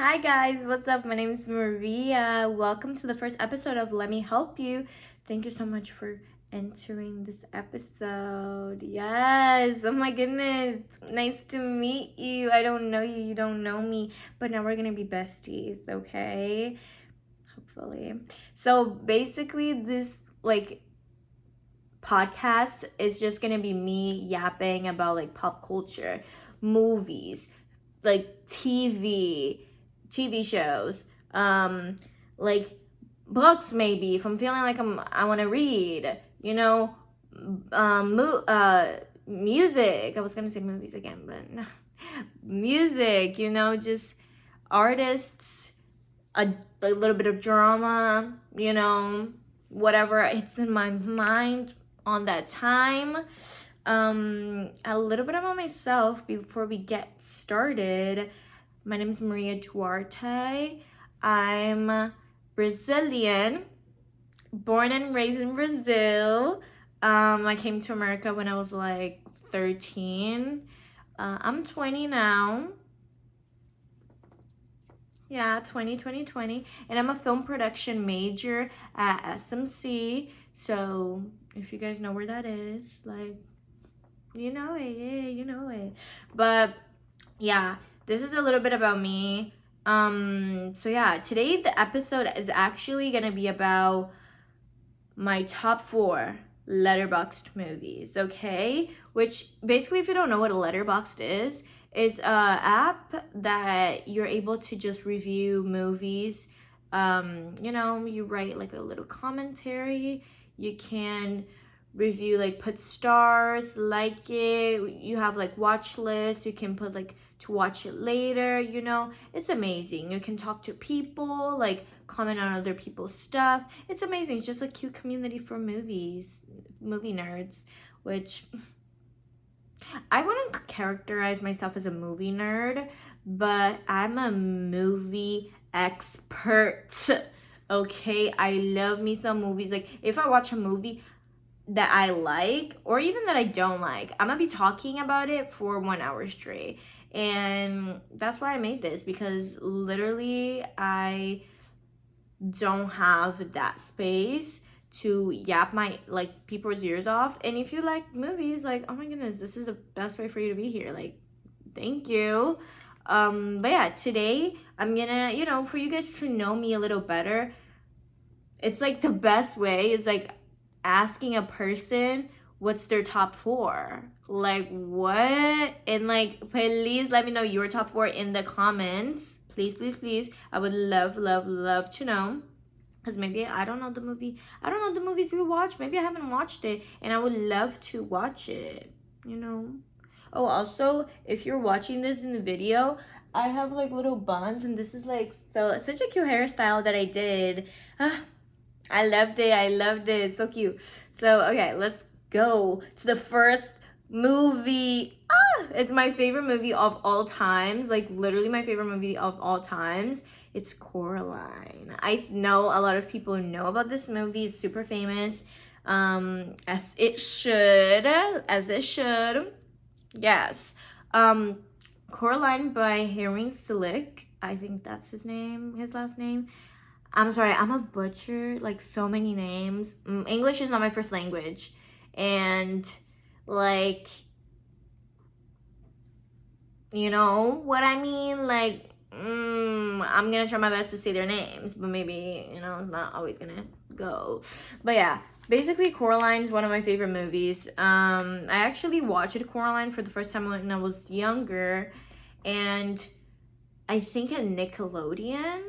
Hi guys, what's up? My name is Maria. Welcome to the first episode of Let Me Help You. Thank you so much for entering this episode. Yes, oh my goodness. Nice to meet you. I don't know you, you don't know me, but now we're gonna be besties, okay? Hopefully. So basically, this podcast is just gonna be me yapping about pop culture, movies, TV shows, like books maybe if I'm feeling like I want to read, music. I was gonna say movies again, but no. Music, just artists, a little bit of drama, whatever it's in my mind on that time. A little bit about myself before we get started. My name is Maria Duarte. I'm Brazilian, born and raised in Brazil. I came to America when I was like 13. I'm 20 now. Yeah, 20. And I'm a film production major at SMC. So if you guys know where that is, you know it, yeah, you know it. But yeah, this is a little bit about me. So yeah, today the episode is actually gonna be about my top 4 Letterboxd movies, okay? Which basically, if you don't know what a Letterboxd is a app that you're able to just review movies. You write like a little commentary. You can review, put stars, like it. You have watch lists. You can put to watch it later. It's amazing. You can talk to people, comment on other people's stuff. It's amazing. It's just a cute community for movie nerds, which I wouldn't characterize myself as a movie nerd, but I'm a movie expert. Okay, I love me some movies. If I watch a movie that I like or even that I don't like, I'm gonna be talking about it for 1 hour straight. And that's why I made this, because literally I don't have that space to yap my people's ears off. And if you like movies, oh my goodness, this is the best way for you to be here. Thank you. But yeah, today I'm gonna, for you guys to know me a little better, it's the best way is asking a person what's their top 4. What? And please let me know your top 4 in the comments. Please. I would love to know. Because maybe I don't know the movie. I don't know the movies we watch. Maybe I haven't watched it. And I would love to watch it. Oh, also, if you're watching this in the video, I have little buns. And this is such a cute hairstyle that I did. I loved it. It's so cute. So, okay, let's go to the first movie. It's my favorite movie of all times. Literally my favorite movie of all times. It's Coraline. I know a lot of people know about this movie. It's super famous. As it should. Yes. Coraline by Herring Slick. I think that's his last name. I'm sorry, I'm a butcher, so many names. English is not my first language. And, you know what I mean? I'm gonna try my best to say their names, but maybe, it's not always gonna go. But yeah, basically, Coraline's one of my favorite movies. I actually watched Coraline for the first time when I was younger, and I think at Nickelodeon.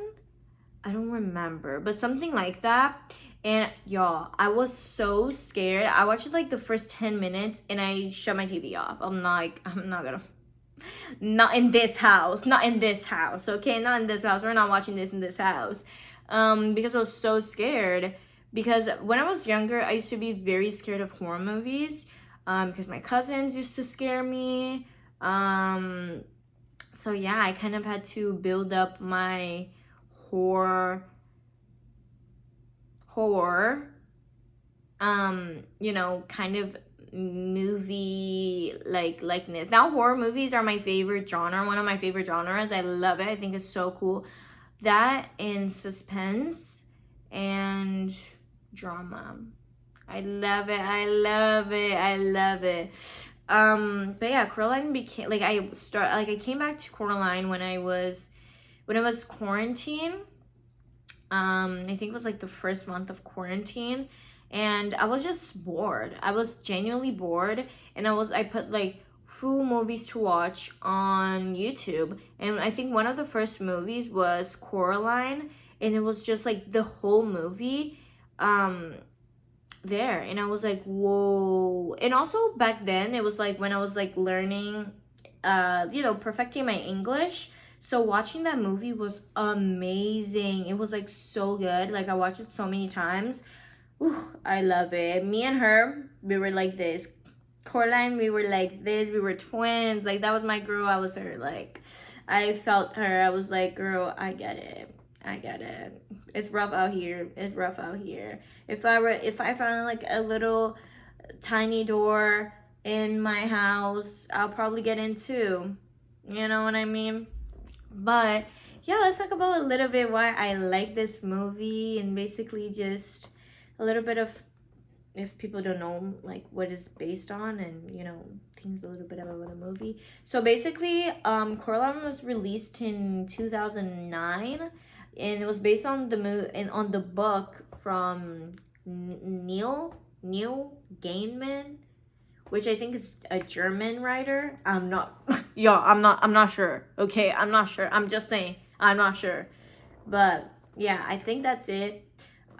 I don't remember, but something like that. And y'all, I was so scared. I watched it the first 10 minutes and I shut my TV off. I'm not gonna, not in this house, okay? Not in this house. We're not watching this in this house. Because I was so scared. Because when I was younger, I used to be very scared of horror movies. Because my cousins used to scare me. So yeah, I kind of had to build up my horror kind of movie likeness. Now horror movies are my favorite genre, one of my favorite genres. I love it. I think it's so cool. That and suspense and drama. I love it. I love it. I love it. But yeah, Coraline became like I came back to Coraline when it was quarantine. I think it was like the first month of quarantine, and I was just bored. I was genuinely bored, and I put like full movies to watch on YouTube, and I think one of the first movies was Coraline, and it was just like the whole movie there, and I was like, whoa. And also back then it was like when I was like learning perfecting my English. So watching that movie was amazing. It was like so good. Like I watched it so many times. Ooh, I love it. Me and her, we were like this. Coraline, we were like this. We were twins. Like that was my girl. I was her. Like I felt her. I was like, girl, I get it. I get it. It's rough out here. It's rough out here. If I found like a little tiny door in my house, I'll probably get in too. You know what I mean? But yeah, let's talk about a little bit why I like this movie, and basically just a little bit of, if people don't know, like what it's based on, and things a little bit about the movie. So basically, Coraline was released in 2009, and it was based on on the book from Neil Gaiman, which I think is a German writer. I'm not sure. Okay, I'm not sure. I'm just saying, I'm not sure. But yeah, I think that's it.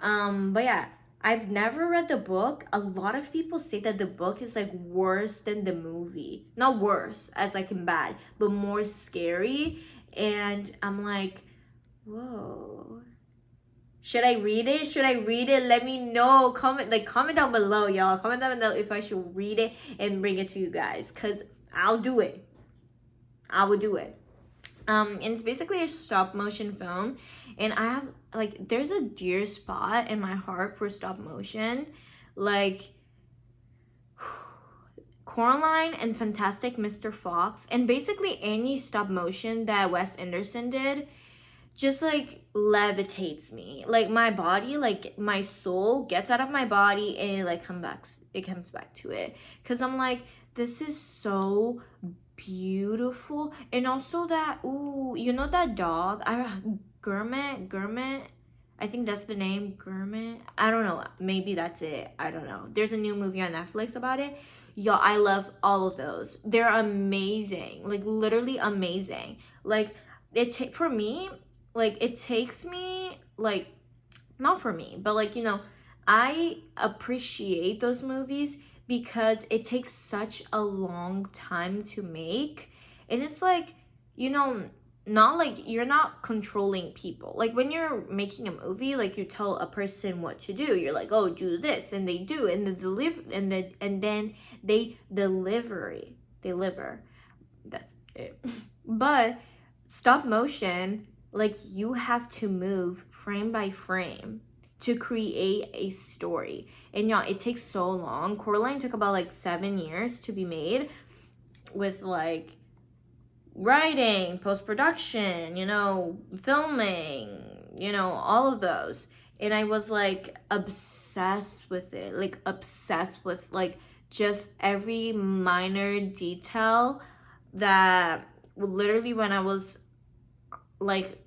But yeah, I've never read the book. A lot of people say that the book is like worse than the movie. Not worse as like in bad, but more scary. And I'm like, whoa. Should I read it? Should I read it? Let me know. Comment down below, y'all. Comment down below if I should read it and bring it to you guys, cause I'll do it. I will do it. And it's basically a stop motion film, and I have like there's a dear spot in my heart for stop motion, like Coraline and Fantastic Mr. Fox, and basically any stop motion that Wes Anderson did just like levitates me. Like my body, like my soul gets out of my body and it comes back to it, because I'm like, this is so beautiful. And also that, ooh, that dog, Gurmit, I think that's the name, Gurmit. I don't know, maybe that's it, I don't know. There's a new movie on Netflix about it. Yo, I love all of those. They're amazing, like literally amazing. Like for me, like it takes me, like, not for me, but like, I appreciate those movies because it takes such a long time to make. And it's like, not like you're not controlling people. Like when you're making a movie, like you tell a person what to do. You're like, oh, do this, and they do, and then they deliver. That's it. But stop motion, like you have to move frame by frame to create a story. And yeah, it takes so long. Coraline took about like 7 years to be made, with like writing, post-production, filming, all of those. And I was like obsessed with it, like obsessed with like just every minor detail that literally when I was like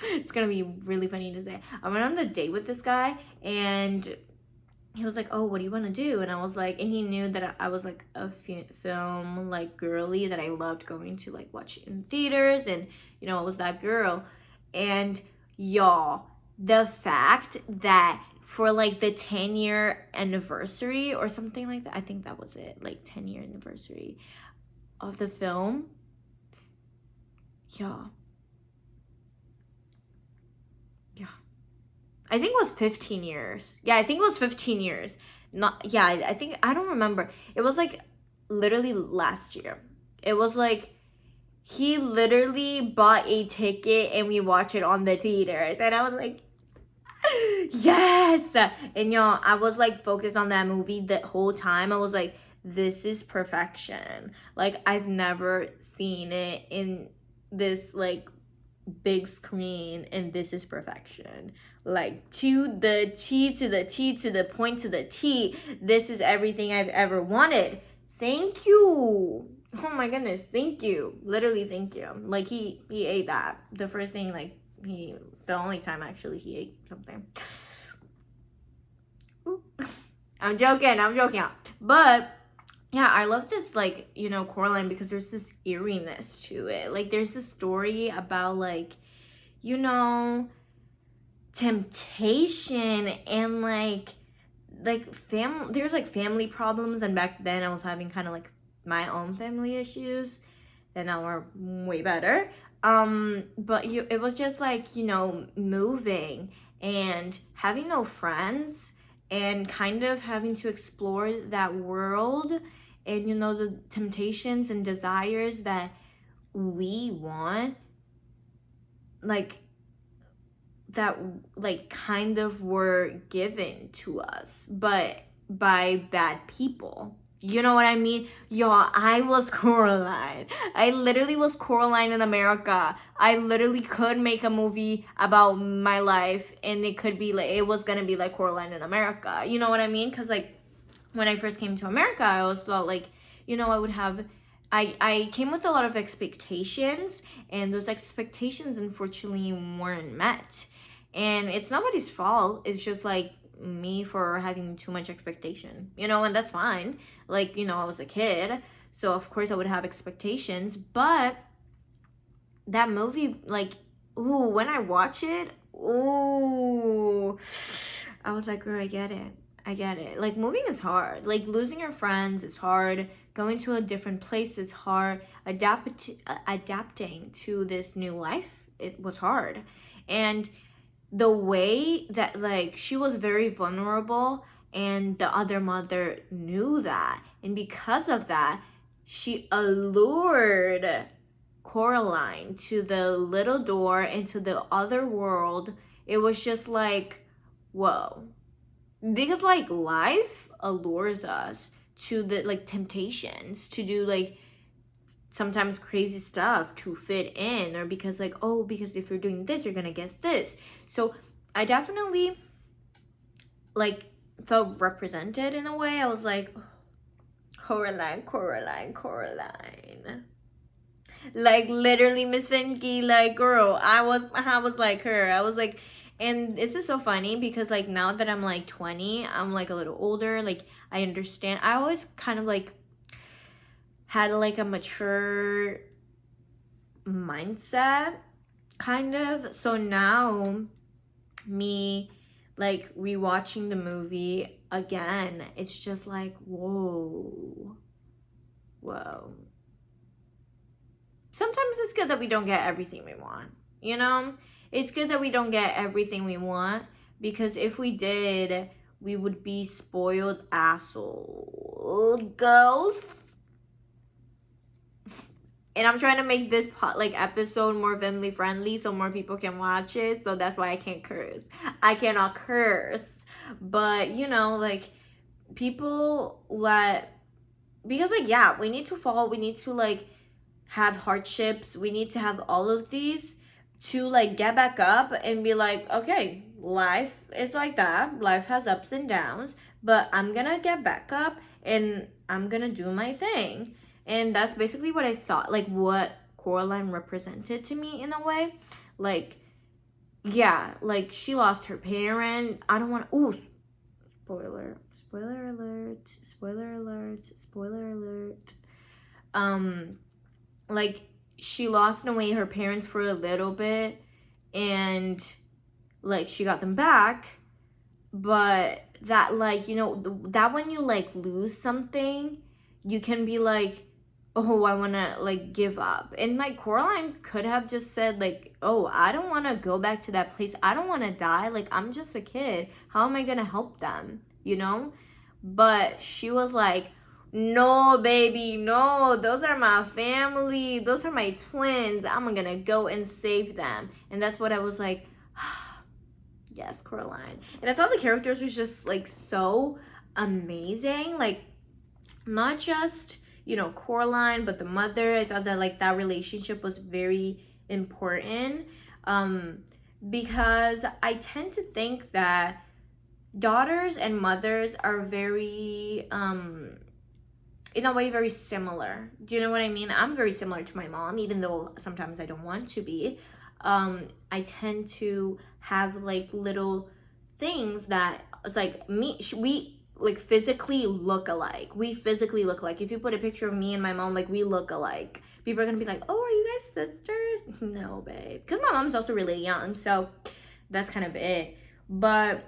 it's gonna be really funny to say. I went on a date with this guy, and he was like, oh, what do you want to do? And I was like, and he knew that I was like a film like girly, that I loved going to like watch in theaters, and I was that girl. And y'all, the fact that for like the 10-year anniversary or something like that, I think that was it, like 10-year anniversary of the film, y'all. Yeah. I think it was 15 years. Yeah, I think it was 15 years. I think, I don't remember. It was like literally last year. It was like, he literally bought a ticket and we watched it on the theaters. And I was like, Yes. And y'all, I was like focused on that movie the whole time. I was like, this is perfection. Like, I've never seen it in this like big screen, and this is perfection. Like, to the T, to the T, to the point, to the T. This is everything I've ever wanted. Thank you. Oh my goodness, thank you. Literally, thank you. Like, he ate that. The first thing, like, the only time actually he ate something. I'm joking. But yeah, I love this, like, you know, Coraline, because there's this eeriness to it. Like, there's this story about, like, you know, temptation and like family. There's like family problems, and back then I was having kind of like my own family issues that now are way better. But it was just like, you know, moving and having no friends and kind of having to explore that world, and you know, the temptations and desires that we want, like, that like kind of were given to us but by bad people. You know what I mean? Y'all, I was Coraline. I literally was Coraline in America. I literally could make a movie about my life, and it could be like, it was gonna be like Coraline in America. You know what I mean? Because like, when I first came to America, I always thought like, you know, I came with a lot of expectations, and those expectations unfortunately weren't met. And it's nobody's fault. It's just like me for having too much expectation, you know, and that's fine. Like, you know, I was a kid, so of course I would have expectations. But that movie, like, ooh, when I watch it, ooh, I was like, girl, I get it. Like, moving is hard. Like, losing your friends is hard. Going to a different place is hard. Adapting to this new life, it was hard. And the way that, like, she was very vulnerable, and the other mother knew that, and because of that, she allured Coraline to the little door into the other world. It was just like, whoa. Because like, life allures us to the like temptations to do like sometimes crazy stuff to fit in, or because like, oh, because if you're doing this, you're gonna get this. So I definitely like felt represented in a way. I was like, Coraline. Like, literally, Miss Finky, like, girl, I was like her. I was like, and this is so funny because like, now that I'm like 20, I'm like a little older, like, I understand. I always kind of like had like a mature mindset, kind of. So now, me like rewatching the movie again, it's just like, whoa. Sometimes it's good that we don't get everything we want, you know? It's good that we don't get everything we want, because if we did, we would be spoiled asshole girls. And I'm trying to make this like episode more family friendly so more people can watch it. So that's why I can't curse. I cannot curse. But you know, like, people because like, yeah, we need to fall. We need to like have hardships. We need to have all of these to like get back up and be like, okay, life is like that. Life has ups and downs, but I'm gonna get back up and I'm gonna do my thing. And that's basically what I thought, like, what Coraline represented to me in a way. Like, yeah, like, she lost her parent. I don't want to, ooh, spoiler alert. Like, she lost in a way her parents for a little bit, and like, she got them back. But that, like, you know, that when you like lose something, you can be like, oh, I want to like give up. And like, Coraline could have just said like, oh, I don't want to go back to that place. I don't want to die. Like, I'm just a kid. How am I going to help them? You know? But she was like, no, baby, no. Those are my family. Those are my twins. I'm going to go and save them. And that's what I was like, Yes, Coraline. And I thought the characters was just like so amazing. Like not just, you know, Coraline, but the mother. I thought that like that relationship was very important. Um because I tend to think that daughters and mothers are very in a way very similar. Do you know what I mean? I'm very similar to my mom, even though sometimes I don't want to be. I tend to have like little things that it's like me. We like physically look alike. We physically look alike. If you put a picture of me and my mom, like we look alike. People are gonna be like, "Oh, are you guys sisters?" No, babe, because my mom's also really young, so that's kind of it. But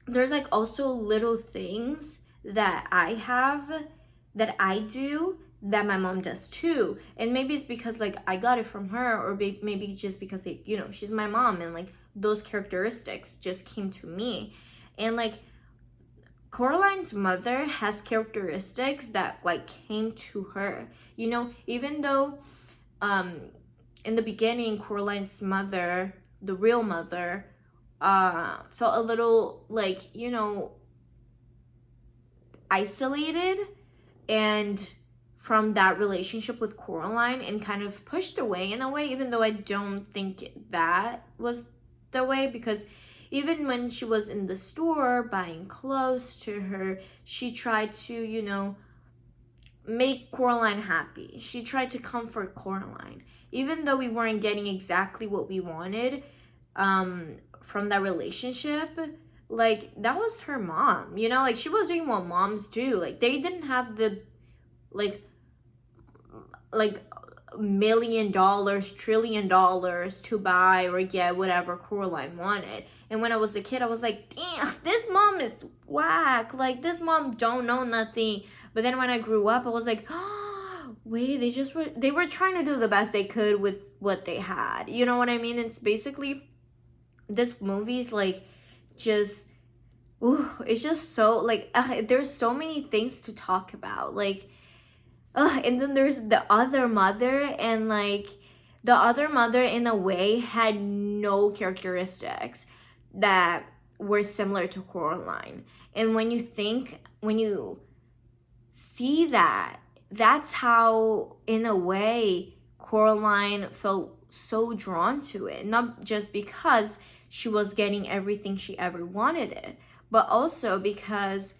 there's like also little things that I have that I do that my mom does too. And maybe it's because like I got it from her, or maybe just because they, you know, she's my mom and like those characteristics just came to me. And like Coraline's mother has characteristics that like came to her. You know, even though um in the beginning Coraline's mother, the real mother, felt a little like, you know, isolated and from that relationship with Coraline and kind of pushed away in a way, even though I don't think that was the way, because even when she was in the store buying clothes to her, she tried to, you know, make Coraline happy. She tried to comfort Coraline. Even though we weren't getting exactly what we wanted from that relationship, like that was her mom, you know, like she was doing what moms do. Like they didn't have the like like $1,000,000 $1,000,000,000,000 to buy or get whatever Coraline wanted. And when I was a kid, I was like, damn, this mom is whack. Like this mom don't know nothing. But then when I grew up, I was like, oh, wait, they were trying to do the best they could with what they had. You know what I mean? It's basically this movie's like just ooh, it's just so like there's so many things to talk about. Like and then there's the other mother, and like the other mother in a way had no characteristics that were similar to Coraline. And when you see that, that's how in a way Coraline felt so drawn to it. Not just because she was getting everything she ever wanted it, but also because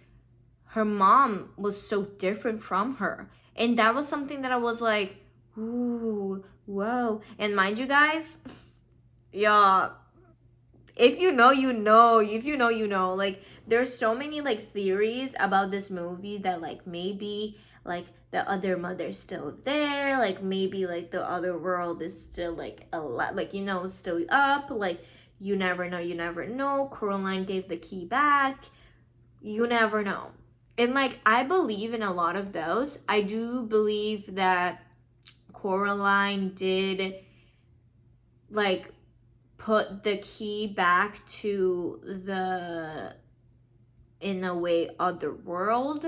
her mom was so different from her. And that was something that I was like, ooh, whoa. And mind you guys, yeah, if you know, you know. If you know, you know. Like, there's so many, like, theories about this movie that, like, maybe, like, the other mother's still there. Like, maybe, like, the other world is still, like, a lot, like, you know, still up. Like, you never know, you never know. Coraline gave the key back. You never know. And like I believe in a lot of those. I do believe that Coraline did like put the key back to the in a way other world,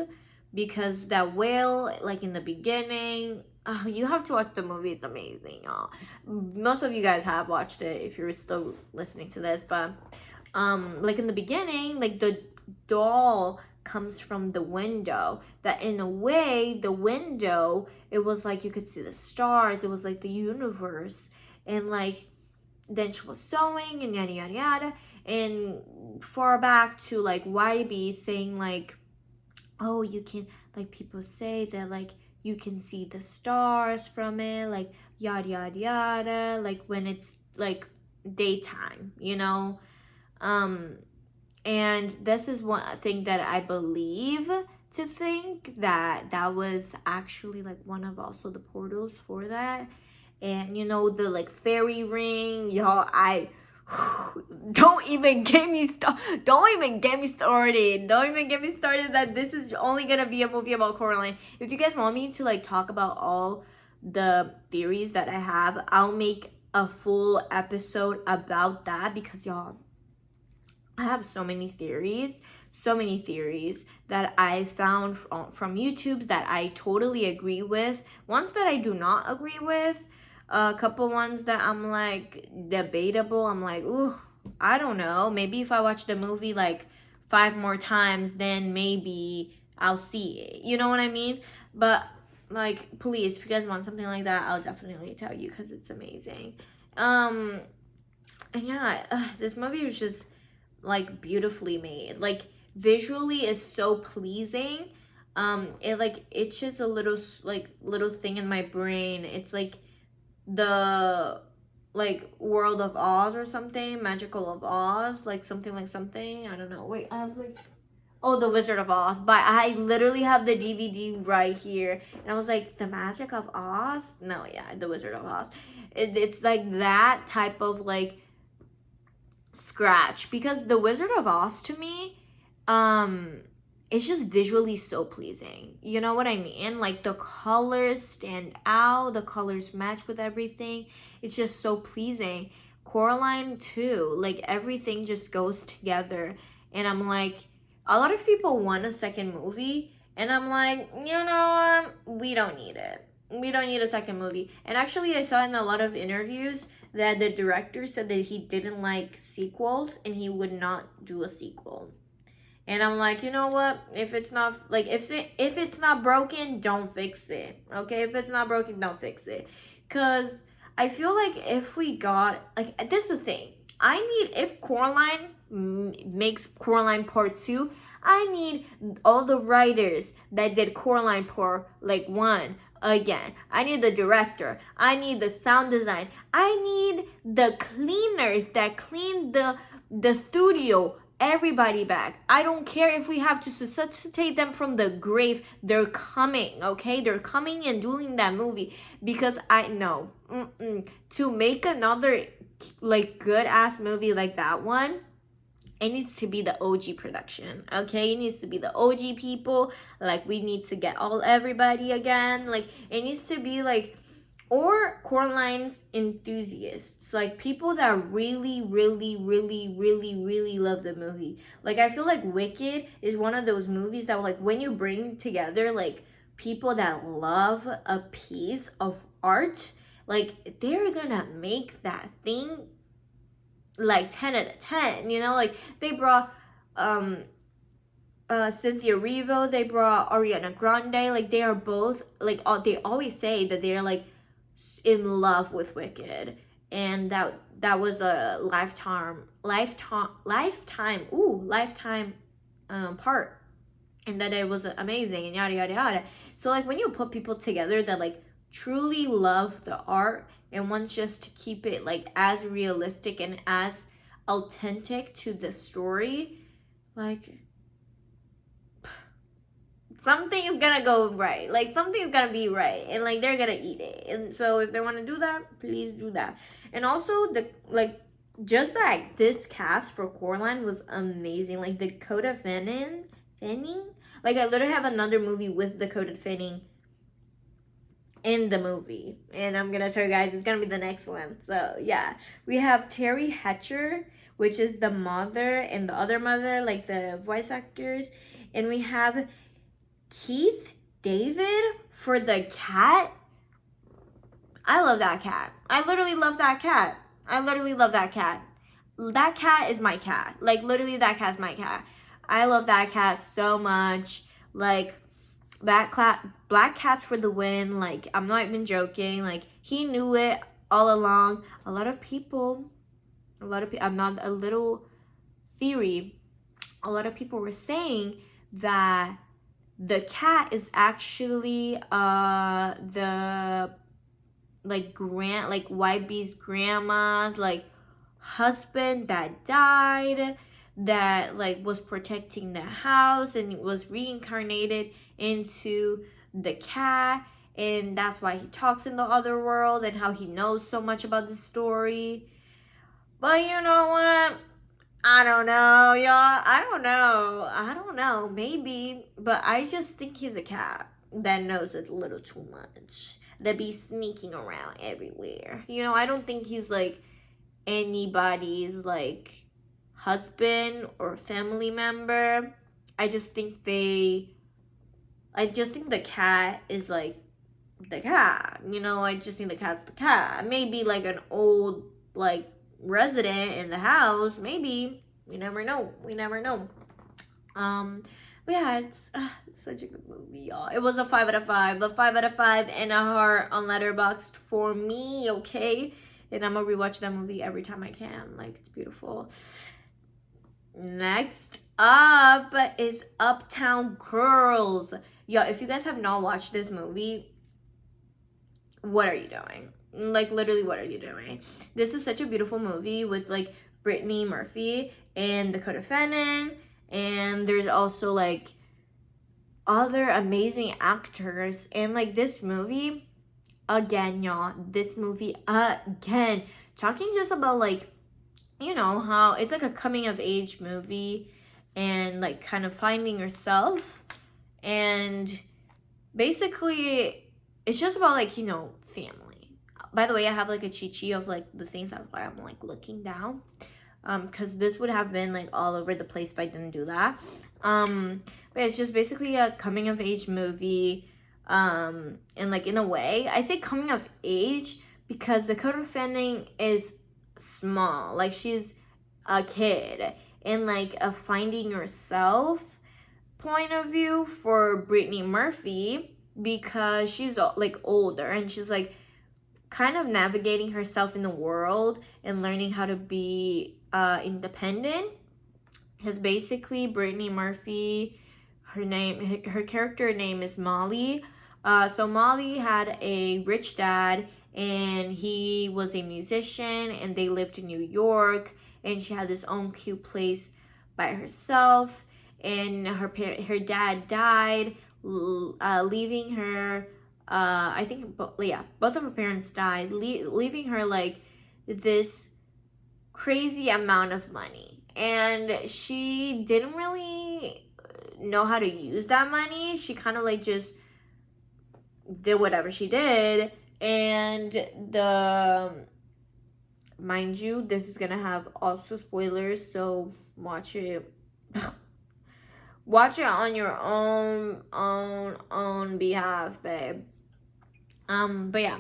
because that whale like in the beginning, oh, you have to watch the movie, it's amazing, y'all. Most of you guys have watched it if you're still listening to this, but like in the beginning, like the doll comes from the window, that in a way the window, it was like you could see the stars, it was like the universe. And like then she was sewing and yada yada yada, and far back to like YB saying like, oh, you can, like people say that like you can see the stars from it, like yada yada yada, like when it's like daytime, you know. And this is one thing that I believe to think that that was actually like one of also the portals for that. And you know, the like fairy ring, y'all, I don't even get me started. Don't even get me started that this is only gonna be a movie about Coraline. If you guys want me to like talk about all the theories that I have, I'll make a full episode about that, because y'all, I have so many theories that I found from YouTube's that I totally agree with. Ones that I do not agree with. A couple ones that I'm like debatable. I'm like, ooh, I don't know. Maybe if I watch the movie like 5 more times, then maybe I'll see it. You know what I mean? But like, please, if you guys want something like that, I'll definitely tell you because it's amazing. Um, and yeah, this movie was just like beautifully made. Like visually is so pleasing. It like it's just a little like little thing in my brain. It's like the like World of Oz or something, Magical of Oz, like something like something. I don't know. Wait, I have like oh, The Wizard of Oz. But I literally have the DVD right here, and I was like, The Magic of Oz? No, yeah, The Wizard of Oz. It's like that type of like scratch because The Wizard of Oz to me, um, it's just visually so pleasing. You know what I mean? Like the colors stand out, the colors match with everything. It's just so pleasing. Coraline too, like everything just goes together. And I'm like, a lot of people want a second movie, and I'm like, we don't need it. We don't need a second movie. And actually, I saw in a lot of interviews that the director said that he didn't like sequels and he would not do a sequel. And I'm like, you know what? If it's not like if it's not broken, don't fix it. Okay? If it's not broken, don't fix it. Cuz I feel like if we got like this is the thing. I need if Coraline makes Coraline Part 2, I need all the writers that did Coraline Part like 1 again. I need the director. I need the sound design. I need the cleaners that clean the studio, everybody back. I don't care if we have to resuscitate them from the grave. They're coming, okay? They're coming and doing that movie because I know to make another like good ass movie like that one. It needs to be the OG production, okay? It needs to be the OG people. Like we need to get all everybody again. Like it needs to be like or Coraline's enthusiasts, like people that really, really, really, really, really love the movie. Like I feel like Wicked is one of those movies that like when you bring together like people that love a piece of art, like they're gonna make that thing like 10 out of 10. You know, like they brought Cynthia Erivo, they brought Ariana Grande. Like they are both like they always say that they're like in love with Wicked, and that was a lifetime part, and that it was amazing and yada yada yada. So like when you put people together that like truly love the art and wants just to keep it like as realistic and as authentic to the story, like something is gonna go right. Like something's gonna be right, and like they're gonna eat it. And so if they want to do that, please do that. And also the like just like this cast for Coraline was amazing. Like Dakota Fanning. Like I literally have another movie with Dakota Fanning in the movie, and I'm gonna tell you guys it's gonna be the next one. So yeah, we have Terry Hatcher, which is the mother, and the other mother, like the voice actors, and we have Keith David for the cat. I love that cat. I literally love that cat. I literally love that cat. That cat is my cat. Like literally that cat's my cat. I love that cat so much. Like black cats for the win. Like I'm not even joking. Like he knew it all along. A lot of people I'm not a little theory. A lot of people were saying that the cat is actually the like White Bee's grandma's like husband that died, that like was protecting the house and was reincarnated into the cat, and that's why he talks in the other world and how he knows so much about the story. But you know what? I don't know, y'all. I don't know. Maybe. But I just think he's a cat that knows a little too much. That be sneaking around everywhere. You know, I don't think he's like anybody's like husband or family member. I just think the cat is like the cat. You know, I just think the cat's the cat. Maybe like an old like resident in the house. Maybe. We never know. But yeah, it's such a good movie, y'all. It was a 5 out of 5. A 5 out of 5 and a heart on Letterboxd for me, okay? And I'm gonna rewatch that movie every time I can. Like, it's beautiful. Next up is Uptown Girls. Yo, if you guys have not watched this movie, what are you doing? Like, literally, what are you doing? This is such a beautiful movie with, like, Brittany Murphy and Dakota Fanning. And there's also, like, other amazing actors. And, like, this movie, again, y'all, talking just about, like, you know, how it's like a coming of age movie and like kind of finding yourself. And basically it's just about like, you know, family. By the way, I have like a cheat sheet of like the things that I'm like looking down, because this would have been like all over the place if I didn't do that. But it's just basically a coming of age movie, and like in a way I say coming of age because Dakota Fanning is small, like she's a kid, and like a finding yourself point of view for Brittany Murphy because she's like older and she's like kind of navigating herself in the world and learning how to be independent. Because basically Brittany Murphy, her character name is Molly. So Molly had a rich dad and he was a musician and they lived in New York, and she had this own cute place by herself, and her dad died, leaving her I think both of her parents died, leaving her like this crazy amount of money, and she didn't really know how to use that money. She kind of like just did whatever she did. And mind you, this is gonna have also spoilers, so watch it on your own behalf, babe. But yeah,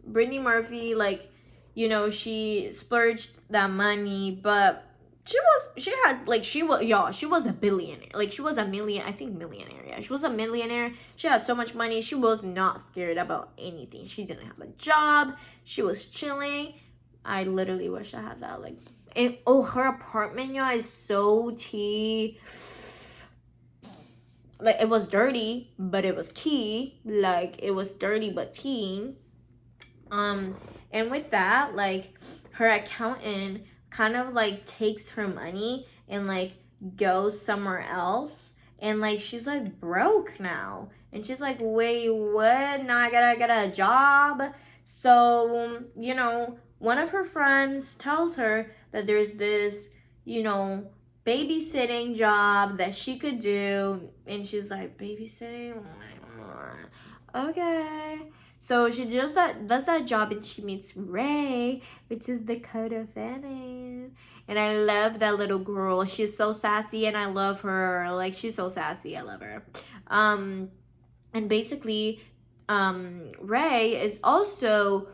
Brittany Murphy, like, you know, she splurged that money, but she was a billionaire. Like, she was a millionaire. Yeah, she was a millionaire. She had so much money. She was not scared about anything. She didn't have a job. She was chilling. I literally wish I had that. Like, and her apartment, y'all, is so tea. Like, it was dirty, but it was tea. Like, it was dirty but tea. And with that, like, her accountant kind of like takes her money and like goes somewhere else, and like she's like broke now, and she's like, wait, what? Now I gotta get a job. So, you know, one of her friends tells her that there's this, you know, babysitting job that she could do, and she's like, babysitting? Okay. So she does that job, and she meets Ray, which is Dakota Fanning. And I love that little girl. She's so sassy, and I love her. Like, she's so sassy. I love her. And basically, Ray is also,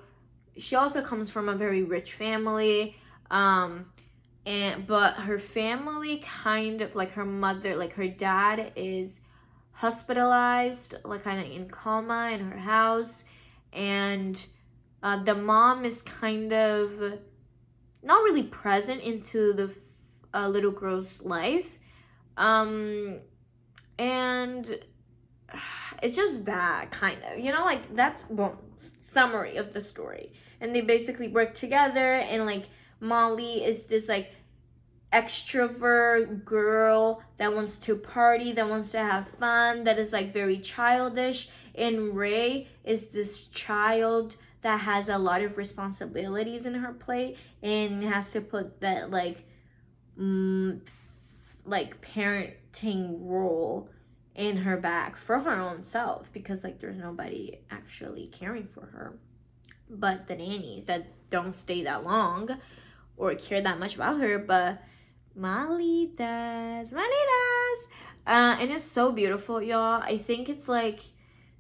she also comes from a very rich family. But her family kind of, like, her mother, like, her dad is hospitalized, like, kind of in coma in her house. And the mom is kind of not really present into the little girl's life. And it's just that kind of, you know, like, that's, well, summary of the story. And they basically work together, and like Molly is this like extrovert girl that wants to party, that wants to have fun, that is like very childish. And Ray is this child that has a lot of responsibilities in her plate and has to put that like parenting role in her back for her own self, because like there's nobody actually caring for her but the nannies that don't stay that long or care that much about her. But Molly does. And it's so beautiful, y'all. I think it's like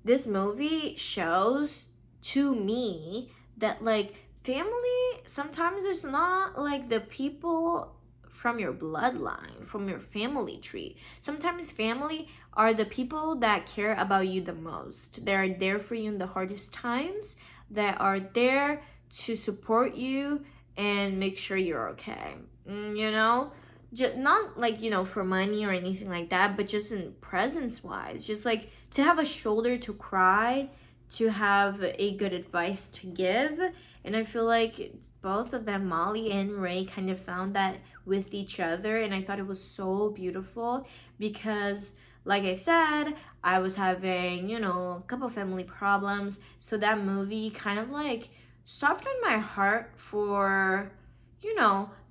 this movie shows to me that like family sometimes it's not like the people from your bloodline, from your family tree. Sometimes family are the people that care about you the most. They are there for you in the hardest times, that are there to support you and make sure you're okay. You know? Just not like, for money or anything like that, but just in presence wise. Just like to have a shoulder to cry, to have a good advice to give. And I feel like both of them, Molly and Ray, kind of found that with each other. And I thought it was so beautiful because, like I said, I was having, a couple family problems. So that movie kind of like softened my heart for,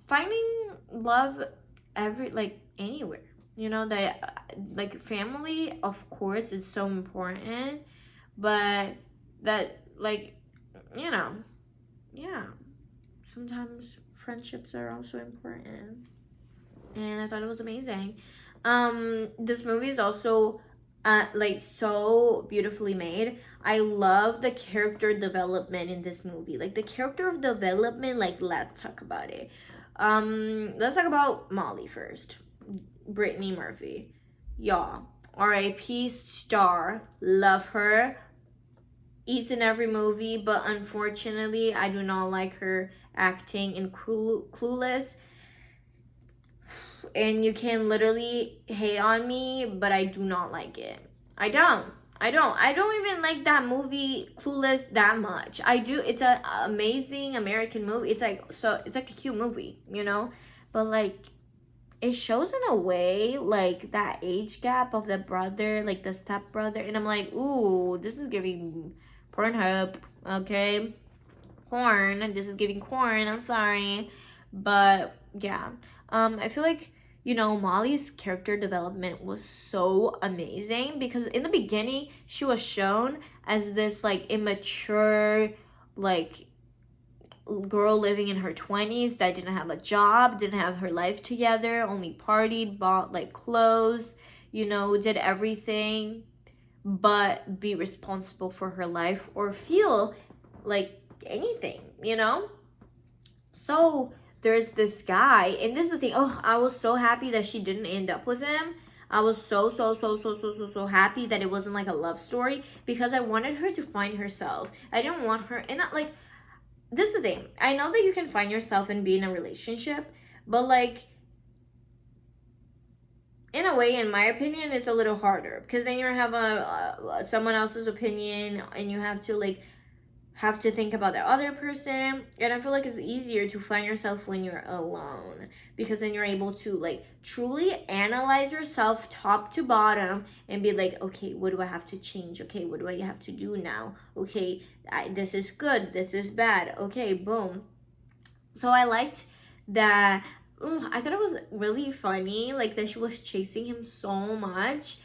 finding love anywhere. That like family, of course, is so important, but that like, you know, yeah, sometimes friendships are also important. And I thought it was amazing. This movie is also like so beautifully made. I love the character development in this movie. Like the character of development, like let's talk about it. Let's talk about Molly first. Brittany Murphy. Y'all. R.I.P. star. Love her. Eats in every movie, but unfortunately, I do not like her acting in Clueless. And you can literally hate on me, but I do not like it. I don't. I don't even like that movie Clueless that much. I do. It's an amazing American movie. It's like it's like a cute movie, But like it shows in a way like that age gap of the brother, like the step brother, and I'm like, ooh, this is giving Pornhub, okay? Corn. This is giving corn. I'm sorry, but yeah. I feel like Molly's character development was so amazing because in the beginning she was shown as this like immature, like girl living in her 20s that didn't have a job, didn't have her life together, only partied, bought like clothes, did everything but be responsible for her life or feel like anything. So there's this guy, and this is the thing. Oh, I was so happy that she didn't end up with him. I was so happy that it wasn't like a love story because I wanted her to find herself. I didn't want her, and not like, this is the thing. I know that you can find yourself and be in a relationship, but like, in a way, in my opinion, it's a little harder because then you have someone else's opinion, and you have to think about the other person. And I feel like it's easier to find yourself when you're alone because then you're able to like truly analyze yourself top to bottom and be like, okay, what do I have to change? Okay, what do I have to do now? Okay, this is good, this is bad. Okay, boom. So I liked that. I thought it was really funny, like that she was chasing him so much,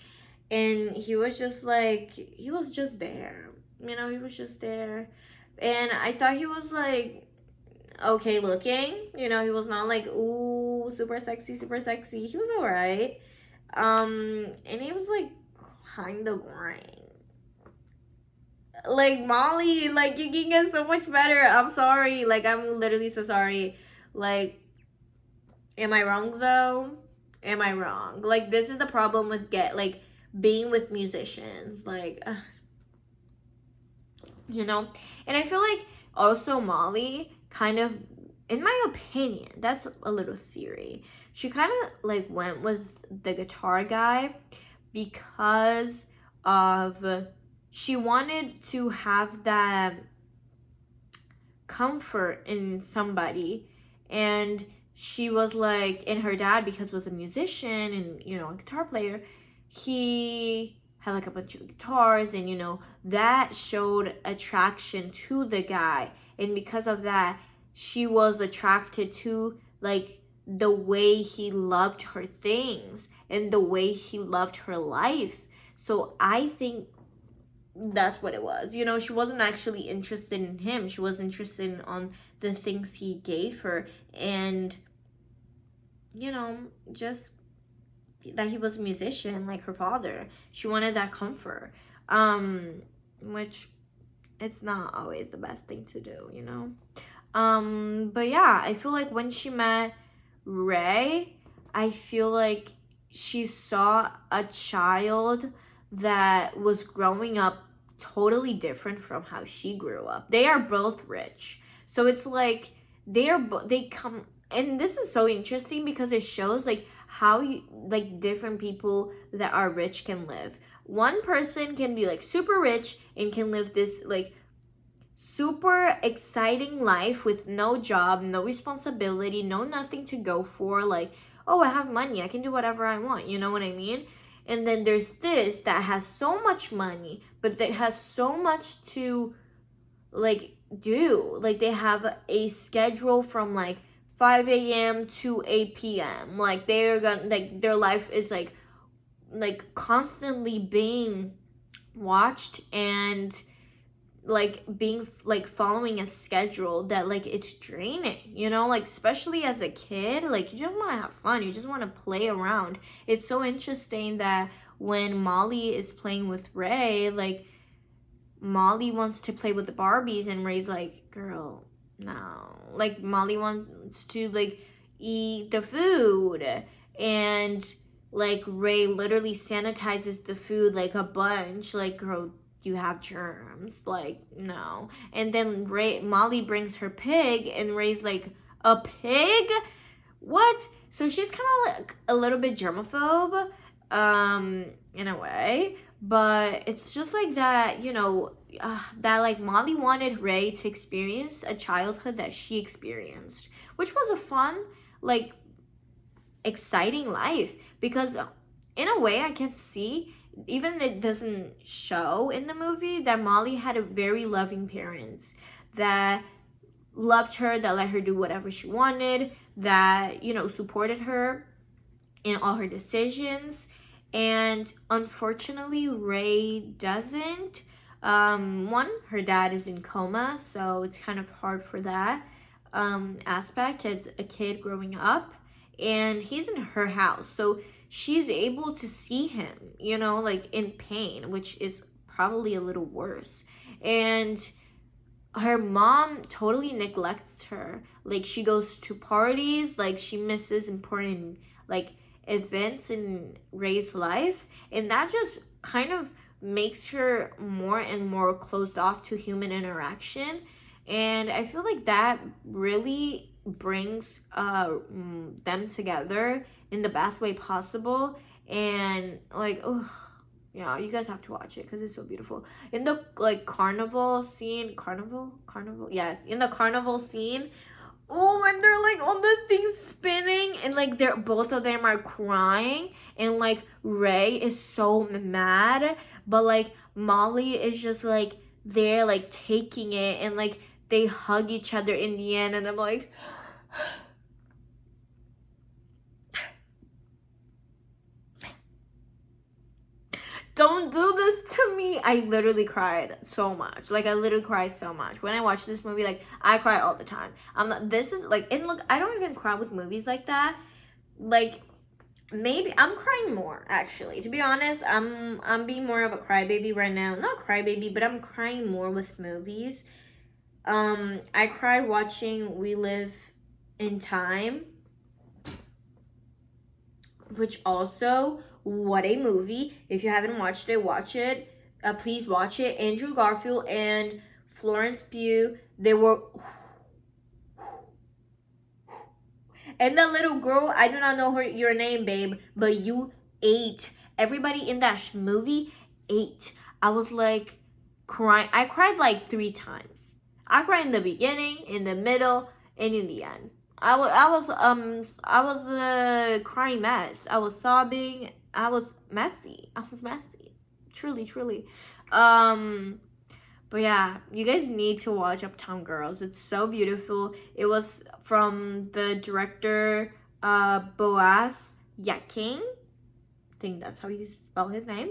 and he was just like, he was just there. He was just there, and I thought he was like okay looking. He was not like ooh super sexy, super sexy. He was alright. And he was like kind of boring. Like Molly, like you can get so much better. I'm sorry. Like I'm literally so sorry. Like, am I wrong though? Am I wrong? Like this is the problem with being with musicians. Like, And I feel like also Molly kind of, in my opinion, that's a little theory. She kind of like went with the guitar guy because of she wanted to have that comfort in somebody, and she was like, and her dad, because was a musician and a guitar player, he had like a bunch of guitars, and that showed attraction to the guy, and because of that she was attracted to like the way he loved her things and the way he loved her life. So I think that's what it was. She wasn't actually interested in him. She was interested in on the things he gave her, and just that he was a musician like her father. She wanted that comfort, which it's not always the best thing to do. But yeah, I feel like when she met Ray, I feel like she saw a child that was growing up totally different from how she grew up. They are both rich. So it's like they come, and this is so interesting because it shows like how you like different people that are rich can live. One person can be like super rich and can live this like super exciting life with no job, no responsibility, no nothing to go for. Like, oh, I have money, I can do whatever I want. You know what I mean? And then there's this that has so much money, but that has so much to like do. Like, they have a schedule from like 5 a.m. to 8 p.m. Like, they're gonna, like, their life is like constantly being watched and like being like following a schedule that like it's draining, you know, like especially as a kid, like you just want to have fun, you just want to play around. It's so interesting that when Molly is playing with Ray, like Molly wants to play with the Barbies and Ray's like, girl, no. Like Molly wants to like eat the food, and like Ray literally sanitizes the food like a bunch. Like, girl, you have germs. Like, no. And then Molly brings her pig and Ray's like, a pig? What? So she's kind of like a little bit germaphobe, in a way. But it's just like that, you know, that like Molly wanted Ray to experience a childhood that she experienced, which was a fun, like, exciting life. Because in a way, I can see, even it doesn't show in the movie, that Molly had a very loving parents that loved her, that let her do whatever she wanted, that, you know, supported her in all her decisions. And unfortunately, Ray doesn't. One, her dad is in coma, so it's kind of hard for that aspect as a kid growing up. And he's in her house, so she's able to see him, you know, like in pain, which is probably a little worse. And her mom totally neglects her. Like, she goes to parties, like she misses important like events in Ray's life, and that just kind of makes her more and more closed off to human interaction. And I feel like that really brings them together in the best way possible. And like, oh yeah, you guys have to watch it because it's so beautiful. In the like carnival scene, carnival, yeah, in the carnival scene, oh, and they're like on the thing spinning, and like they're both of them are crying, and like Ray is so mad, but like Molly is just like they're like taking it, and like they hug each other in the end, and I'm like, don't do this to me. I literally cried so much. Like, I literally cried so much. When I watch this movie, like, I cry all the time. I'm not, this is, like, and look, I don't even cry with movies like that. Like, maybe, I'm crying more, actually. To be honest, I'm being more of a crybaby right now. Not crybaby, but I'm crying more with movies. I cried watching We Live in Time, which also, what a movie. If you haven't watched it, watch it. Please watch it. Andrew Garfield and Florence Pugh, they were, and the little girl, I do not know your name, babe, but you ate. Everybody in that movie ate. I was like crying. I cried like 3 times. I cried in the beginning, in the middle, and in the end. I was the crying mess. I was sobbing. I was messy. Truly, truly. But yeah, you guys need to watch Uptown Girls. It's so beautiful. It was from the director Boaz Yakin. I think that's how you spell his name.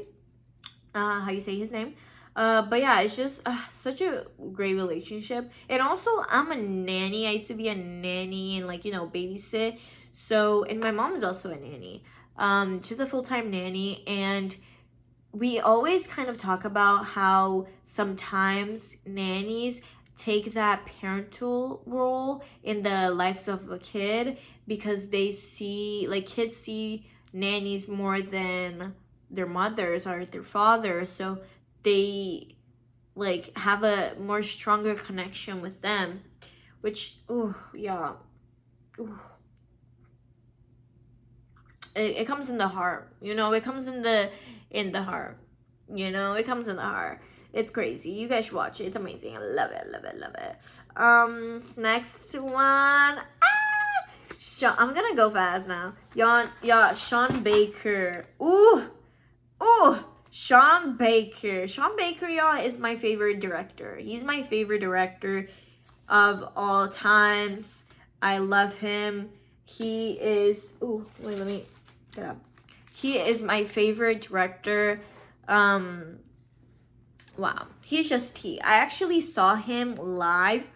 How you say his name. But yeah, it's just such a great relationship. And also, I'm a nanny. I used to be a nanny and like, you know, babysit. So, and my mom is also a nanny. She's a full-time nanny, and we always kind of talk about how sometimes nannies take that parental role in the lives of a kid, because they see, like, kids see nannies more than their mothers or their fathers, so they like have a more stronger connection with them, which, oh yeah, ooh, it comes in the heart, you know, it comes in the heart, you know, it comes in the heart. It's crazy. You guys should watch it. It's amazing. I love it, love it, love it. Next one. I'm gonna go fast now. Y'all, Sean Baker. Ooh, Sean Baker. Sean Baker, y'all, is my favorite director. He's my favorite director of all times. I love him. He is, wait, let me get up. He is my favorite director. Wow, he's just he. I actually saw him live.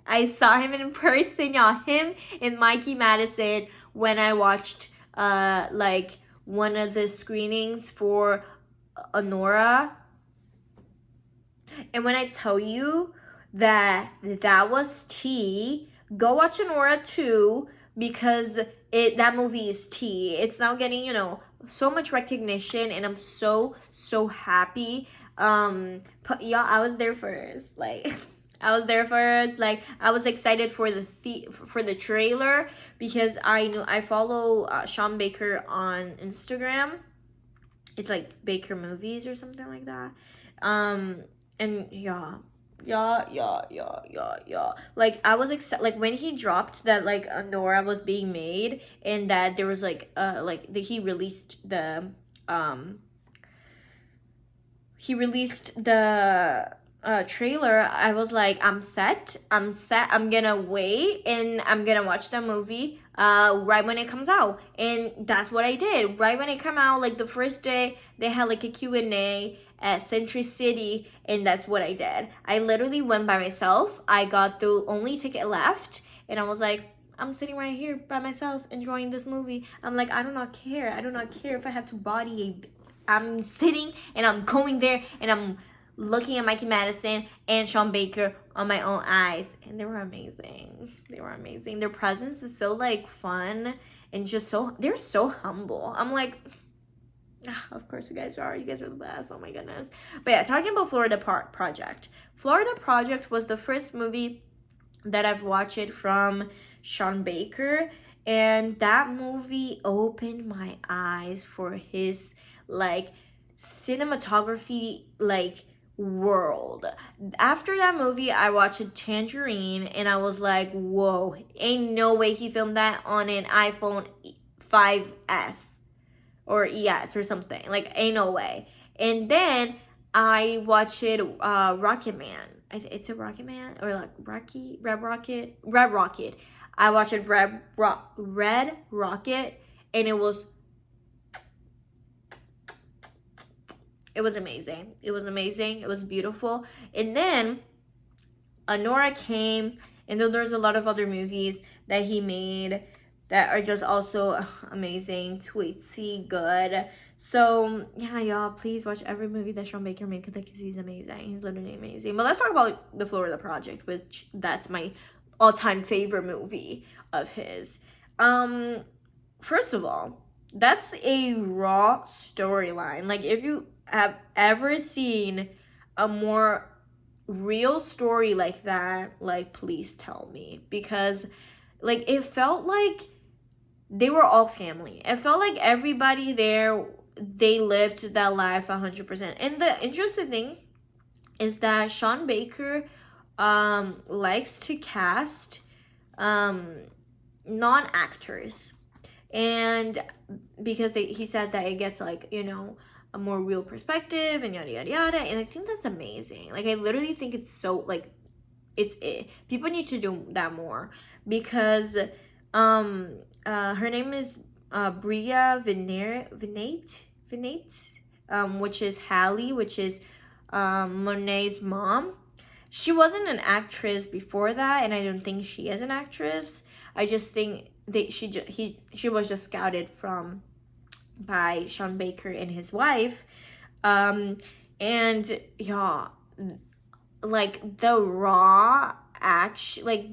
I saw him in person, y'all. Him and Mikey Madison when I watched like one of the screenings for Honora. And when I tell you that was tea, go watch Honora too, because that movie is tea. It's now getting, you know, so much recognition, and I'm so happy. But y'all, I was there first. Like I was there first. Like I was excited for the trailer, because I follow Sean Baker on Instagram. It's like Baker Movies or something like that. And yeah. Like I was excited, like when he dropped that like Nora was being made, and that there was like he released the trailer. I was like, I'm set. I'm gonna wait, and I'm gonna watch the movie right when it comes out. And that's what I did. Right when it came out, like the first day, they had like a Q&A at Century City, and that's what I did. I literally went by myself. I got the only ticket left, and I was like, I'm sitting right here by myself enjoying this movie. I'm like, I do not care if I have to body I'm sitting and I'm going there, and I'm looking at Mikey Madison and Sean Baker on my own eyes, and they were amazing. Their presence is so like fun, and just they're so humble. I'm like, of course you guys are the best. Oh my goodness. But yeah, talking about Florida Project was the first movie that I've watched from Sean Baker, and that movie opened my eyes for his like cinematography like world. After that movie, I watched Tangerine, and I was like, whoa, ain't no way he filmed that on an iPhone 5S or ES or something. Like, ain't no way. And then I watched Rocket Man. It's a Rocket Man, or like Red Rocket. I watched Red Rocket, and it was amazing. It was beautiful. And then Honora came, and then there's a lot of other movies that he made that are just also amazing, tweetsy, good. So yeah, y'all, please watch every movie that Sean Baker made, because he's amazing. He's literally amazing. But let's talk about The Florida Project, which that's my all-time favorite movie of his. First of all, that's a raw storyline. Like, if you have ever seen a more real story like that, like, please tell me, because like it felt like they were all family. It felt like everybody there, they lived that life 100%. And the interesting thing is that Sean Baker likes to cast non-actors, and because he said that it gets like, you know, a more real perspective and yada yada yada. And I think that's amazing. Like, I literally think it's so like people need to do that more, because her name is Bria Vinate, which is Hallie, which is Monet's mom. She wasn't an actress before that, and I don't think she is an actress. I just think she was just scouted by Sean Baker and his wife. And yeah, like the raw action, like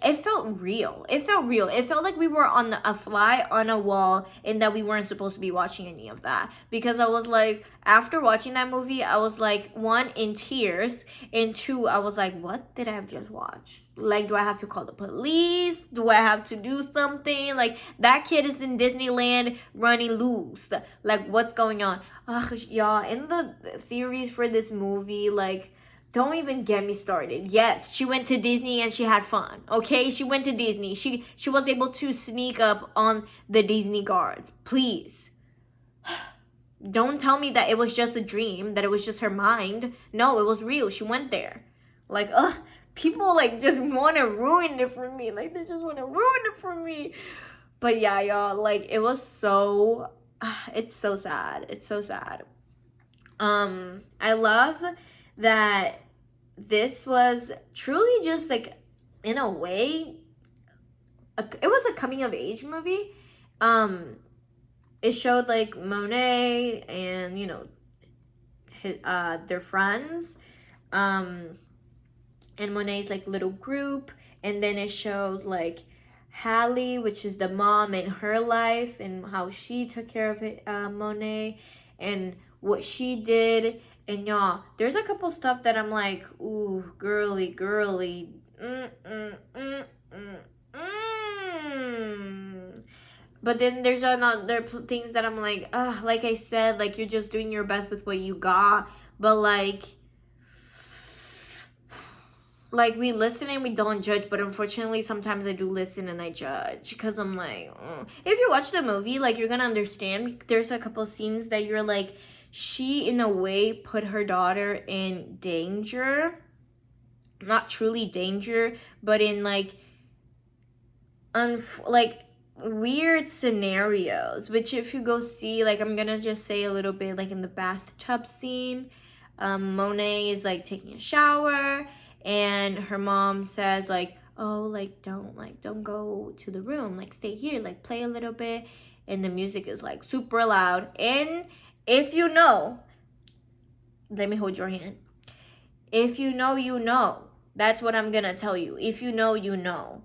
it felt real. It felt real. It felt like we were on a fly on a wall, and that we weren't supposed to be watching any of that. Because I was like, after watching that movie, I was like, one, in tears, and two, I was like, what did I have just watched? Like, do I have to call the police? Do I have to do something? Like, that kid is in Disneyland running loose. Like, what's going on? Ugh, y'all, and the theories for this movie, like, don't even get me started. Yes, she went to Disney and she had fun. Okay, she went to Disney. She was able to sneak up on the Disney guards. Please. Don't tell me that it was just a dream, that it was just her mind. No, it was real. She went there. Like, ugh, people like just want to ruin it for me. Like, they just want to ruin it for me. But yeah, y'all, like, it was so, it's so sad. It's so sad. I love that this was truly just like, in a way, it was a coming of age movie. It showed like Monet and, you know, their friends, and Monet's like little group, and then it showed like Hallie, which is the mom, in her life and how she took care of it, Monet, and what she did. And y'all, there's a couple stuff that I'm like, ooh, girly, girly. But then there's another things that I'm like, like I said, like, you're just doing your best with what you got. But like we listen and we don't judge, but unfortunately sometimes I do listen and I judge, because I'm like, if you watch the movie, like, you're gonna understand. There's a couple scenes that you're like, she in a way put her daughter in danger, not truly danger, but in like like weird scenarios, which if you go see, like, I'm gonna just say a little bit, like in the bathtub scene, Monet is like taking a shower, and her mom says like, oh, like don't go to the room, like stay here, like play a little bit, and the music is like super loud. And if you know, let me hold your hand. If you know, you know. That's what I'm gonna tell you. If you know, you know.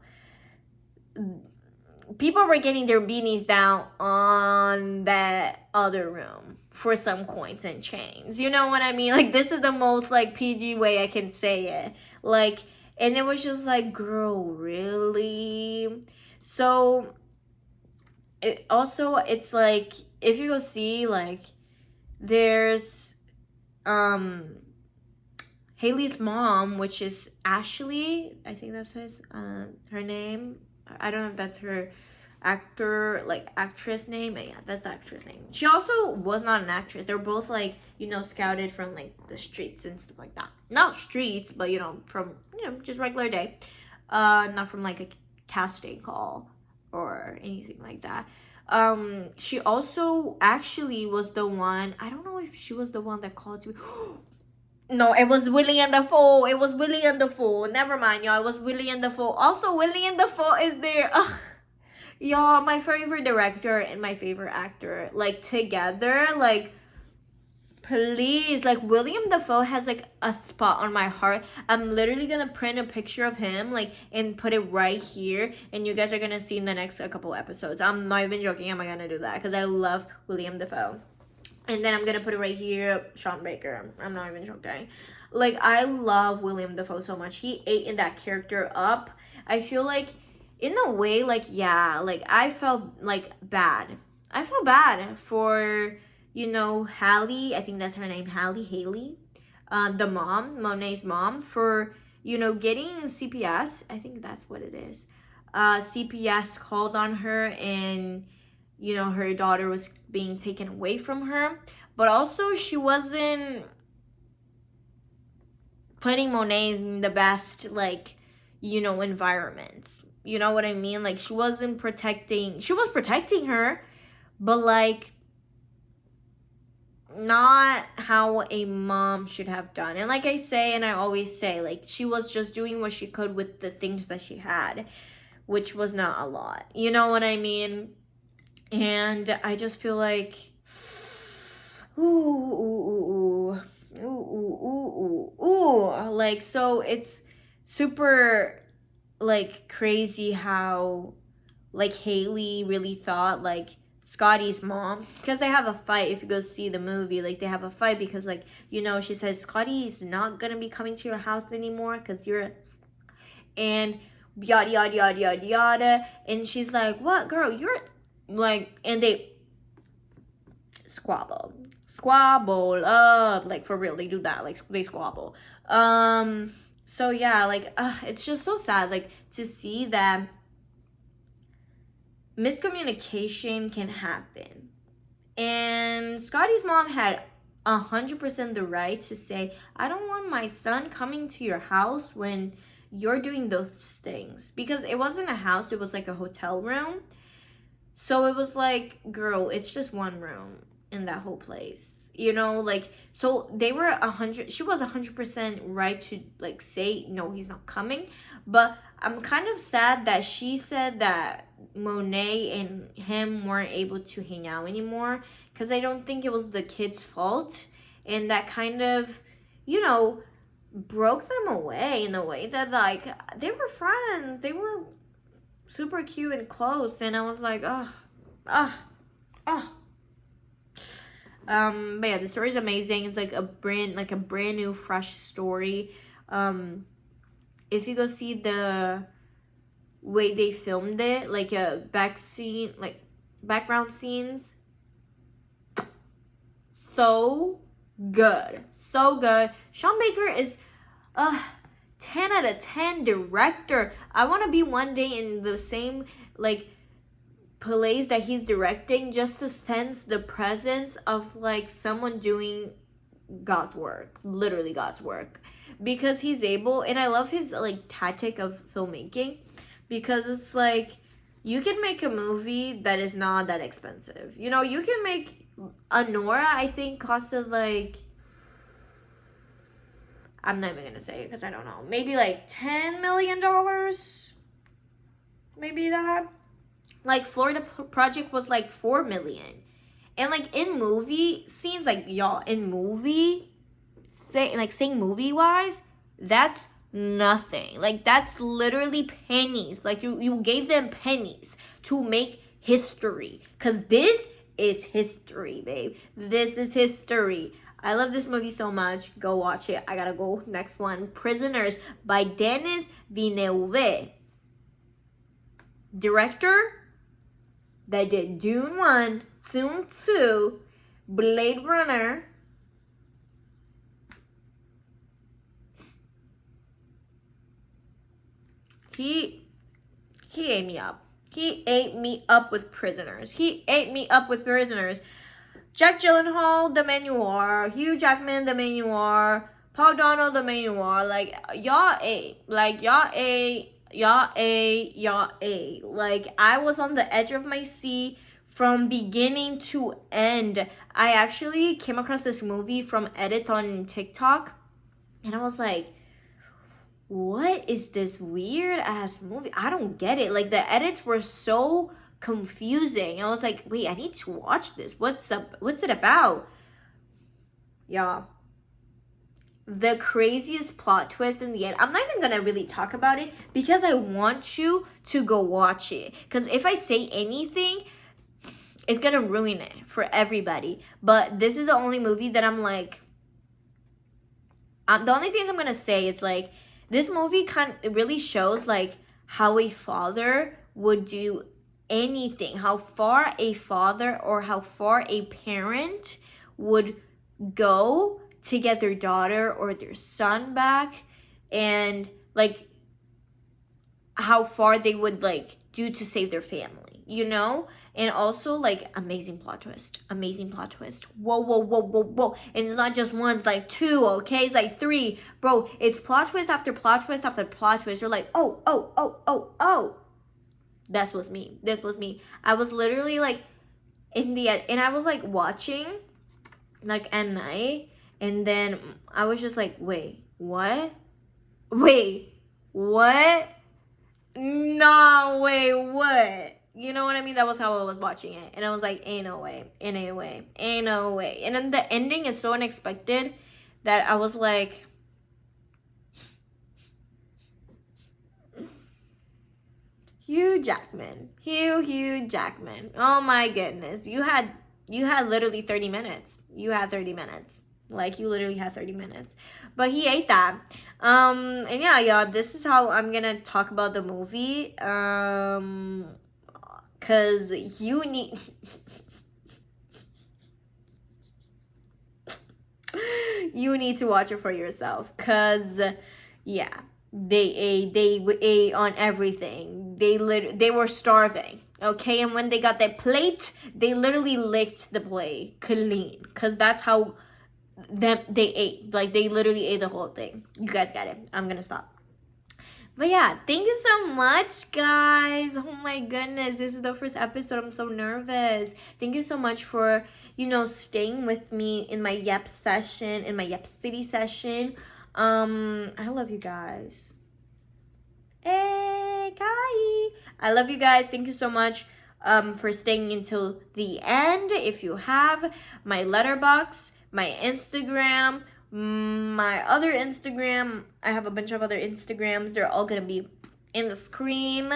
People were getting their beanies down on that other room for some coins and chains. You know what I mean? Like, this is the most like PG way I can say it. Like, and it was just like, girl, really? So it's like, if you go see, like, there's Haley's mom, which is Ashley, I think that's her name. I don't know if that's her actress name. But yeah, that's the actress name. She also was not an actress. They're both like, you know, scouted from like the streets and stuff like that. Not streets, but you know, from, you know, just regular day. Not from like a casting call or anything like that. She also actually was the one, I don't know if she was the one that called you. No, it was William Dafoe. It was William Dafoe. Never mind, y'all. It was William Dafoe. Also, William Dafoe is there. Ugh. Y'all, my favorite director and my favorite actor, like, together, like, please, like, William Dafoe has like a spot on my heart. I'm literally gonna print a picture of him, like, and put it right here, and you guys are gonna see in the next couple episodes. I'm not even joking. Am I gonna do that? Because I love William Dafoe. And then I'm gonna put it right here, Sean Baker. I'm not even joking. Like, I love William Dafoe so much. He ate in that character up. I feel like, in a way, like, yeah, like, I felt like bad. I felt bad for, you know, Hallie. I think that's her name, Haley. The mom, Monet's mom, for, you know, getting CPS. I think that's what it is. CPS called on her, and, you know, her daughter was being taken away from her. But also, she wasn't putting Monet in the best, like, you know, environments. You know what I mean? Like, she was protecting her, but like, not how a mom should have done. And like I say, and I always say, like, she was just doing what she could with the things that she had, which was not a lot. You know what I mean? And I just feel like, ooh, ooh, like, so it's super, like, crazy how, like, Haley really thought, like, Scotty's mom, because they have a fight. If you go see the movie, like, they have a fight because, like, you know, she says Scotty's not gonna be coming to your house anymore because you're, and yada yada yada yada yada, and she's like, what, girl, you're like, and they squabble up, like, for real, they do that, like, they squabble. So yeah, like, it's just so sad, like, to see that miscommunication can happen. And Scotty's mom had 100% the right to say, I don't want my son coming to your house when you're doing those things. Because it wasn't a house, it was like a hotel room. So it was like, girl, it's just one room in that whole place. You know, like, so they were 100, she was 100% right to, like, say, no, he's not coming. But I'm kind of sad that she said that Monet and him weren't able to hang out anymore, because I don't think it was the kid's fault. And that kind of, you know, broke them away in a way that, like, they were friends. They were super cute and close. And I was like, oh. But yeah, the story is amazing. It's like a brand new fresh story. If you go see the way they filmed it, like a background scenes, so good. Sean Baker is 10 out of 10 director. I want to be one day in the same, like, plays that he's directing, just to sense the presence of, like, someone doing God's work, literally God's work, because he's able. And I love his, like, tactic of filmmaking, because it's like, you can make a movie that is not that expensive. You know, you can make Nora, I think, costed, like, I'm not even gonna say it because I don't know, maybe like $10 million, maybe that. Like, Florida Project was like 4 million. And, like, in movie scenes, like, y'all, in movie, saying movie wise, that's nothing. Like, that's literally pennies. Like, you gave them pennies to make history. Because this is history, babe. This is history. I love this movie so much. Go watch it. I gotta go. Next one. Prisoners by Denis Villeneuve. Director that did Dune 1, Dune 2, Blade Runner, he ate me up. He ate me up with Prisoners. Jack Gyllenhaal, the man you are. Hugh Jackman, the man you are. Paul Dano, the man you are. Like, y'all ate. Like, y'all ate. Like, I was on the edge of my seat from beginning to end. I actually came across this movie from edits on TikTok, and I was like, what is this weird ass movie? I don't get it. Like, the edits were so confusing. I was like, wait, I need to watch this. What's it about? Yeah. The craziest plot twist in the end. I'm not even gonna really talk about it because I want you to go watch it. Because if I say anything, it's gonna ruin it for everybody. But this is the only movie that I'm like, the only things I'm gonna say, it's like, this movie it really shows, like, how a father would do anything, how far a father or how far a parent would go to get their daughter or their son back, and, like, how far they would, like, do to save their family, you know? And also, like, amazing plot twist. Whoa. And it's not just one, it's like 2, okay? It's like 3. Bro, it's plot twist after plot twist after plot twist. You're like, oh. This was me. I was literally, like, in the end, and I was, like, watching, like, at night, and then I was just like, wait, what? Nah, wait, what? You know what I mean? That was how I was watching it. And I was like, ain't no way. And then the ending is so unexpected that I was like, Hugh Jackman. Hugh Jackman. Oh my goodness. You had literally 30 minutes. You had 30 minutes. Like, you literally had 30 minutes. But he ate that. And yeah, y'all, this is how I'm gonna talk about the movie. Cause you need you need to watch it for yourself. Cause yeah, they ate on everything. They were starving. Okay, and when they got their plate, they literally licked the plate clean. Cause that's how they ate. Like, they literally ate the whole thing. You guys got it. I'm gonna stop. But yeah, thank you so much, guys. Oh my goodness, this is the first episode. I'm so nervous. Thank you so much for, staying with me in my Yep session, in my Yep City session. I love you guys. Hey, Kai. I love you guys. Thank you so much for staying until the end. If you have my Letterboxd, my Instagram, my other Instagram, I have a bunch of other Instagrams. They're all gonna be in the screen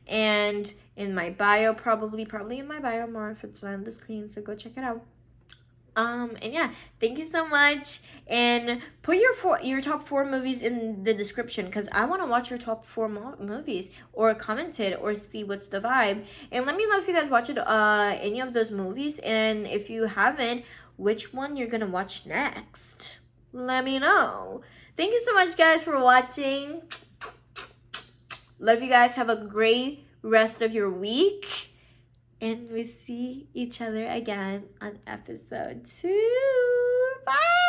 and in my bio, probably in my bio more if it's not on the screen. So go check it out. And yeah, thank you so much, and put your top 4 movies in the description, because I want to watch your top 4 movies, or comment it, or see what's the vibe, and let me know if you guys watched any of those movies, and if you haven't, which one you're gonna watch next. Let me know. Thank you so much, guys, for watching. Love you guys. Have a great rest of your week. And we see each other again on episode 2. Bye!